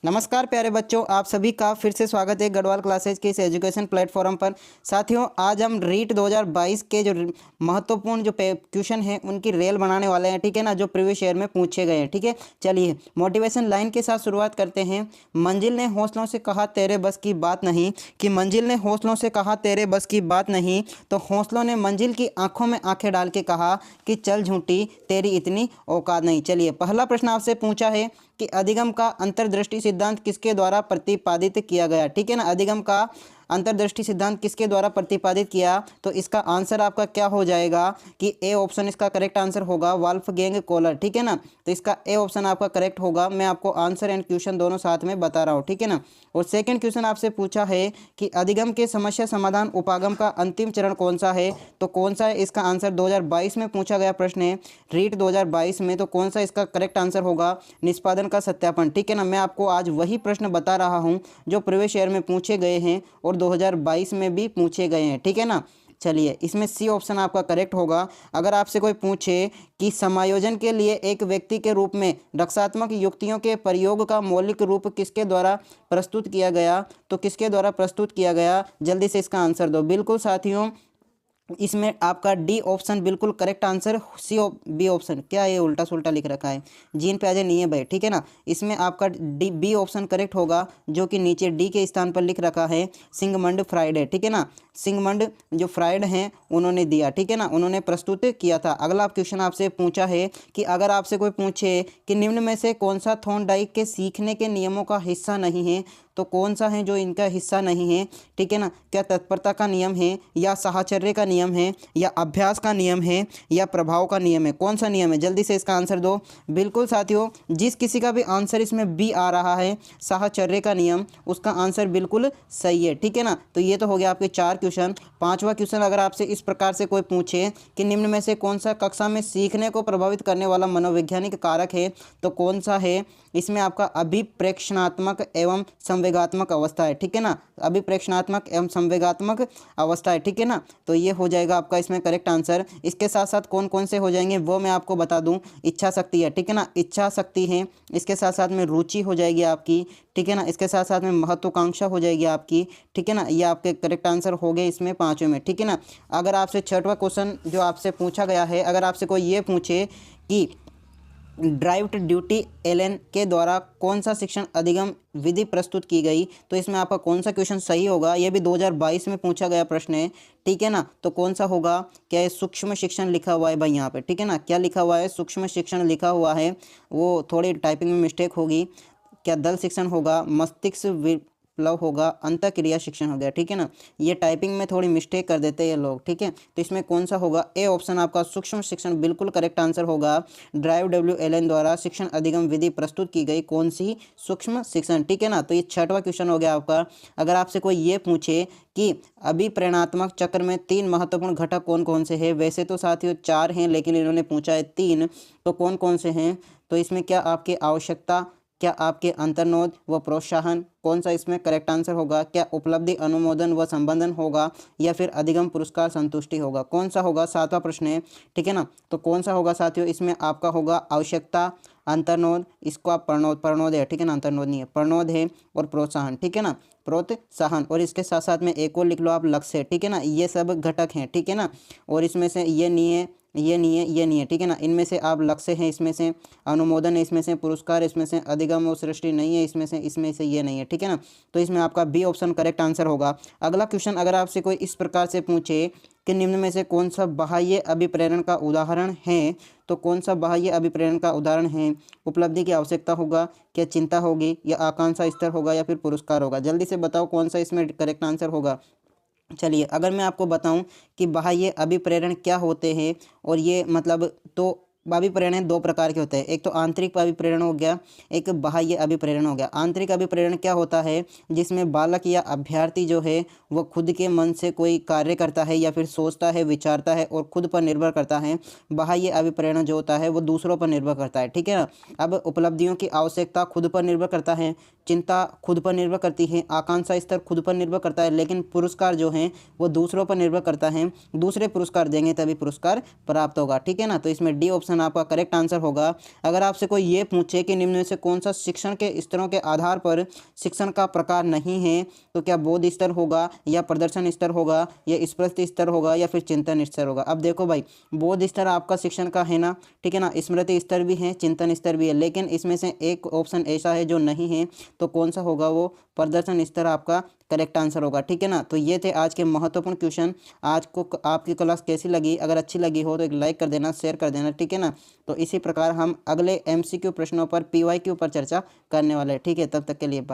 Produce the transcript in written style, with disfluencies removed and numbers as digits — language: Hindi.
नमस्कार प्यारे बच्चों, आप सभी का फिर से स्वागत है गढ़वाल क्लासेज के इस एजुकेशन प्लेटफॉर्म पर। साथियों, आज हम रीट 2022 के जो महत्वपूर्ण जो क्वेश्चन हैं उनकी रेल बनाने वाले हैं, ठीक है ना, जो प्रीवियस ईयर में पूछे गए हैं। ठीक है, चलिए मोटिवेशन लाइन के साथ शुरुआत करते हैं। मंजिल ने हौसलों से कहा तेरे बस की बात नहीं, कि मंजिल ने हौसलों से कहा तेरे बस की बात नहीं, तो हौसलों ने मंजिल की आंखों में आंखें डाल के कहा कि चल झूठी तेरी इतनी औकात नहीं। चलिए, पहला प्रश्न आपसे पूछा है कि अधिगम का अंतर्दृष्टि सिद्धांत किसके द्वारा प्रतिपादित किया गया। ठीक है ना, अधिगम का अंतर्दृष्टि सिद्धांत किसके द्वारा प्रतिपादित किया, तो इसका आंसर आपका क्या हो जाएगा कि ए ऑप्शन इसका करेक्ट आंसर होगा, वॉल्फगैंग कोहलर। ठीक है ना, तो इसका ए ऑप्शन आपका करेक्ट होगा। मैं आपको आंसर एंड क्वेश्चन दोनों साथ में बता रहा हूँ, ठीक है ना। और सेकंड क्वेश्चन आपसे पूछा है कि अधिगम के समस्या समाधान उपागम का अंतिम चरण कौन सा है, तो कौन सा है इसका आंसर 2022 में पूछा गया प्रश्न है, रीट 2022 में, तो कौन सा इसका करेक्ट आंसर होगा, निष्पादन का सत्यापन। ठीक है ना, मैं आपको आज वही प्रश्न बता रहा हूँ जो प्रीवियस ईयर में पूछे गए हैं और 2022 में भी पूछे गए हैं। ठीक है ना, चलिए इसमें सी ऑप्शन आपका करेक्ट होगा। अगर आपसे कोई पूछे कि समायोजन के लिए एक व्यक्ति के रूप में रक्षात्मक युक्तियों के प्रयोग का मौलिक रूप किसके द्वारा प्रस्तुत किया गया, तो किसके द्वारा प्रस्तुत किया गया, जल्दी से इसका आंसर दो। बिल्कुल साथियों, इसमें आपका डी ऑप्शन बिल्कुल करेक्ट आंसर। बी ऑप्शन क्या है, उल्टा सुल्टा लिख रखा है, जीन प्याजे नहीं है भाई। ठीक है ना, इसमें आपका डी बी ऑप्शन करेक्ट होगा, जो कि नीचे डी के स्थान पर लिख रखा है सिंगमंड फ्राइड है। ठीक है ना, सिंगमंड जो फ्राइड हैं उन्होंने दिया, ठीक है ना, उन्होंने प्रस्तुत किया था। अगला क्वेश्चन आपसे पूछा है कि अगर आपसे कोई पूछे कि निम्न में से कौन सा थॉर्नडाइक के सीखने के नियमों का हिस्सा नहीं है, तो कौन सा है जो इनका हिस्सा नहीं है। ठीक है ना, क्या तत्परता का नियम है, या साहचर्य का नियम है, या अभ्यास का नियम है, या प्रभाव का नियम है, कौन सा नियम है, जल्दी से इसका आंसर दो। बिल्कुल साथियों, जिस किसी का भी आंसर इसमें बी आ रहा है, साहचर्य का नियम, उसका आंसर बिल्कुल सही है। ठीक है ना, तो ये तो हो गया आपके 4 क्वेश्चन। पांचवा क्वेश्चन अगर आपसे इस प्रकार से कोई पूछे कि निम्न में से कौन सा कक्षा में सीखने को प्रभावित करने वाला मनोवैज्ञानिक कारक है, तो कौन सा है, इसमें आपका अभिप्रेक्षणात्मक एवं संवेगात्मक अवस्था है। ठीक है ना, अभिप्रेक्षणात्मक एवं संवेगात्मक अवस्था है। ठीक है ना, तो ये हो जाएगा आपका इसमें करेक्ट आंसर। इसके साथ साथ कौन कौन से हो जाएंगे वो मैं आपको बता दूं। इच्छा शक्ति है, ठीक है ना, इच्छा शक्ति है, इसके साथ साथ में रुचि हो जाएगी आपकी। ठीक है ना, इसके साथ साथ में महत्वाकांक्षा हो जाएगी आपकी। ठीक है ना, ये आपके करेक्ट आंसर हो गए इसमें पांचों में। ठीक है ना, अगर आपसे छठवां क्वेश्चन जो आपसे पूछा गया है, अगर आपसे कोई ये पूछे कि ड्राइव टू ड्यूटी एलन के द्वारा कौन सा शिक्षण अधिगम विधि प्रस्तुत की गई, तो इसमें आपका कौन सा क्वेश्चन सही होगा। यह भी 2022 में पूछा गया प्रश्न है। ठीक है ना, तो कौन सा होगा, क्या ये सूक्ष्म शिक्षण लिखा हुआ है भाई यहाँ पे। ठीक है ना, क्या लिखा हुआ है, सूक्ष्म शिक्षण लिखा हुआ है, वो थोड़ी टाइपिंग में मिस्टेक होगी। क्या दल शिक्षण होगा, मस्तिष्क विप्लव होगा, अंतःक्रिया शिक्षण हो गया। ठीक है ना, ये टाइपिंग में थोड़ी मिस्टेक कर देते हैं ये लोग। ठीक है, तो इसमें कौन सा होगा, ए ऑप्शन आपका सूक्ष्म शिक्षण बिल्कुल करेक्ट आंसर होगा। ड्राइव डब्ल्यू एलन द्वारा शिक्षण अधिगम विधि प्रस्तुत की गई कौन सी, सूक्ष्म शिक्षण। ठीक है ना, तो ये छठवां क्वेश्चन हो गया आपका। अगर आपसे कोई ये पूछे कि अभिप्रेरणात्मक चक्र में 3 महत्वपूर्ण घटक कौन कौन से हैं, वैसे तो साथियों 4 हैं लेकिन इन्होंने पूछा है 3, तो कौन कौन से हैं, तो इसमें क्या आपकी आवश्यकता, क्या आपके अंतर्नोद व प्रोत्साहन, कौन सा इसमें करेक्ट आंसर होगा, क्या उपलब्धि अनुमोदन व संबंधन होगा, या फिर अधिगम पुरस्कार संतुष्टि होगा, कौन सा होगा, सातवां प्रश्न है। ठीक है ना, तो कौन सा होगा साथियों, इसमें आपका होगा आवश्यकता, अंतर्नोद, इसको आप प्रणोद है। ठीक है ना, अंतर्नोद नहीं है, प्रणोद है, और प्रोत्साहन। ठीक है ना, प्रोत्साहन, और इसके साथ साथ में एक और लिख लो आप, लक्ष्य। ठीक है ना, ये सब घटक हैं। ठीक है ना, और इसमें से ये नहीं है, ये नहीं है, ये नहीं है। ठीक है ना, इनमें से आप लक्ष्य हैं, इसमें से अनुमोदन है, इसमें से पुरस्कार, इसमें से अधिगम और सृष्टि नहीं है, इसमें से ये नहीं है। ठीक है ना, तो इसमें आपका बी ऑप्शन करेक्ट आंसर होगा। अगला क्वेश्चन अगर आपसे कोई इस प्रकार से पूछे कि निम्न में से कौन सा बाह्य अभिप्रेरण का उदाहरण है, तो कौन सा बाह्य अभिप्रेरण का उदाहरण है, उपलब्धि की आवश्यकता होगा, क्या चिंता होगी, या आकांक्षा स्तर होगा, या फिर पुरस्कार होगा, जल्दी से बताओ कौन सा इसमें करेक्ट आंसर होगा। चलिए, अगर मैं आपको बताऊं कि बाह्य अभिप्रेरण क्या होते हैं, और ये मतलब, तो अभिप्रेरण 2 प्रकार के होते हैं, एक तो आंतरिक अभिप्रेरण हो गया, एक बाह्य अभिप्रेरण हो गया। आंतरिक अभिप्रेरण क्या होता है, जिसमें बालक या अभ्यर्थी जो है वो खुद के मन से कोई कार्य करता है, या फिर सोचता है, विचारता है, और खुद पर निर्भर करता है। बाह्य अभिप्रेरण जो होता है वो दूसरों पर निर्भर करता है। ठीक है ना, अब उपलब्धियों की आवश्यकता खुद पर निर्भर करता है, चिंता खुद पर निर्भर करती है, आकांक्षा स्तर खुद पर निर्भर करता है, लेकिन पुरस्कार जो हैं वो दूसरों पर निर्भर करता है। दूसरे पुरस्कार देंगे तभी पुरस्कार प्राप्त होगा। ठीक है ना, तो इसमें डी ऑप्शन ऑप्शन आपका करेक्ट आंसर होगा। अगर आपसे कोई ये पूछे कि निम्न में से कौन सा शिक्षण के स्तरों के आधार पर शिक्षण का प्रकार नहीं है, तो क्या बोध स्तर होगा या प्रदर्शन स्तर होगा या स्पृष्ट स्तर होगा या फिर चिंतन स्तर होगा। अब देखो भाई, बोध स्तर आपका शिक्षण का है ना, ठीक है ना, स्मृति स्तर भी है, चिंतन स्तर भी है, लेकिन इसमें से एक ऑप्शन ऐसा है जो नहीं है, तो कौन सा होगा, वो प्रदर्शन स्तर आपका करेक्ट आंसर होगा। ठीक है ना। तो ये थे आज के महत्वपूर्ण क्वेश्चन। आज को आपकी क्लास कैसी लगी? अगर अच्छी लगी हो तो एक लाइक कर देना, शेयर कर देना, ठीक है ना। तो इसी प्रकार हम अगले MCQ प्रश्नों पर PYQ पर चर्चा करने वाले हैं। ठीक है, तब तक के लिए बाय।